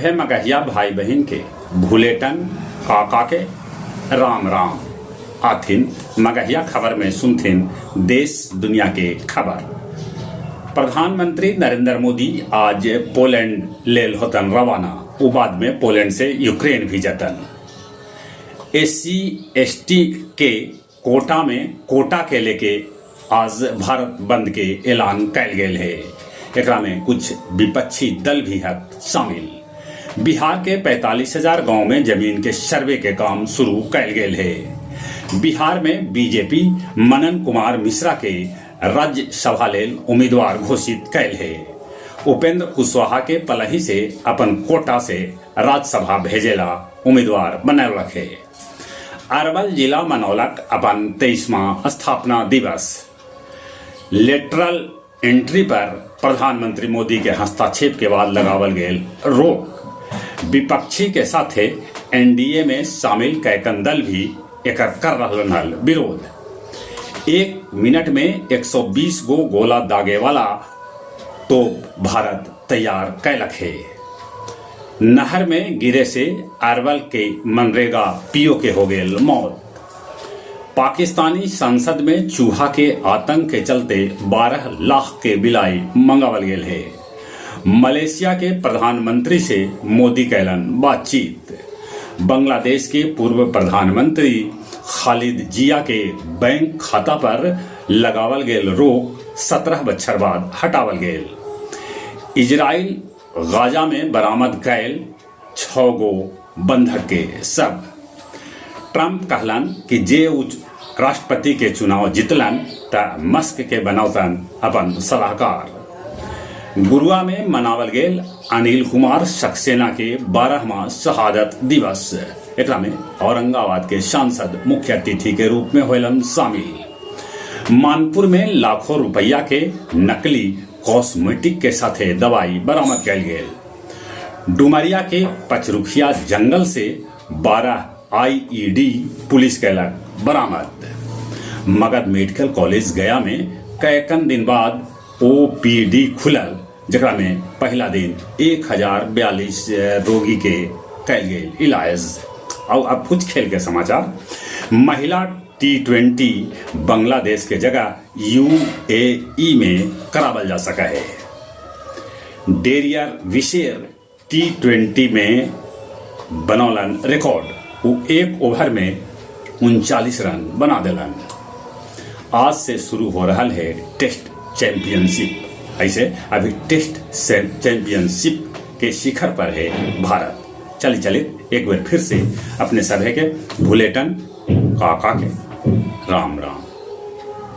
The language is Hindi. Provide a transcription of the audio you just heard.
सभे मगहिया भाई बहन के भूलेटन काका के राम राम आथिन। मगहिया खबर में सुनथिन देश दुनिया के खबर। प्रधानमंत्री नरेंद्र मोदी आज पोलैंड लेल होतन रवाना। उ बाद में पोलैंड से यूक्रेन भी जतन। SC ST के कोटा के लेके आज भारत बंद के ऐलान कैल गेल है। एकरा में कुछ विपक्षी दल भी है शामिल। बिहार के 45,000 गांव में जमीन के सर्वे के काम शुरू कैल गेल है। बिहार में बीजेपी मनन कुमार मिश्रा के राज्यसभा लेल उम्मीदवार घोषित कैल है। उपेंद्र कुशवाहा के पलही से अपन कोटा से राज्यसभा भेजेला उम्मीदवार बनल रखे। अरवल जिला मनौलक अपन 23वां स्थापना दिवस। लेटरल एंट्री पर प्रधानमंत्री मोदी के हस्तक्षेप के बाद लगावल गेल रोक। विपक्षी के साथे NDA में शामिल कैकन दल भी एकर कर रहल विरोध। 1 मिनट में 120 गो गोला दागे वाला तोप भारत तैयार कैलक है। नहर में गिरे से अरवल के मनरेगा PO के हो गेल मौत। पाकिस्तानी संसद में चूहा के आतंक के चलते 12 लाख के बिलाई मंगावल गेल है। मलेशिया के प्रधानमंत्री से मोदी कैलन बातचीत। बांग्लादेश के पूर्व प्रधानमंत्री खालिद जिया के बैंक खाता पर लगावल गेल रोक 17 बछर बाद हटावल गेल। इजराइल गाजा में बरामद कैल 6 गो बंधक के सब। ट्रंप कहलन कि जे राष्ट्रपति के चुनाव जितलन त मस्क के बनौतन अपन सलाहकार। गुरुआ में मनावल गेल अनिल कुमार सक्सेना के 12वां शहादत दिवस। एकरा में औरंगाबाद के सांसद मुख्य अतिथि के रूप में होलन शामिल। मानपुर में लाखों रुपया के नकली कॉस्मेटिक के साथे दवाई बरामद कैल गेल। डुमरिया के पचरुखिया जंगल से 12 IED पुलिस कैलक बरामद। मगध मेडिकल कॉलेज गया में कैकन दिन बाद OPD खुलल, जकरा में पहला दिन 1042 रोगी के कैल गेल इलाज। और अब कुछ खेल के समाचार। महिला T20 बांग्लादेश के जगह UAE में करावल जा सका है। डेरियर विशेर T20 में बनौलन रिकॉर्ड। वो 1 ओवर में 39 रन बना दिलन। आज से शुरू हो रहा है टेस्ट चैंपियनशिप। ऐसे अभी टेस्ट चैंपियनशिप के शिखर पर है भारत। चलिए एक बार फिर से अपने सभी के भूलेटन काका के राम राम।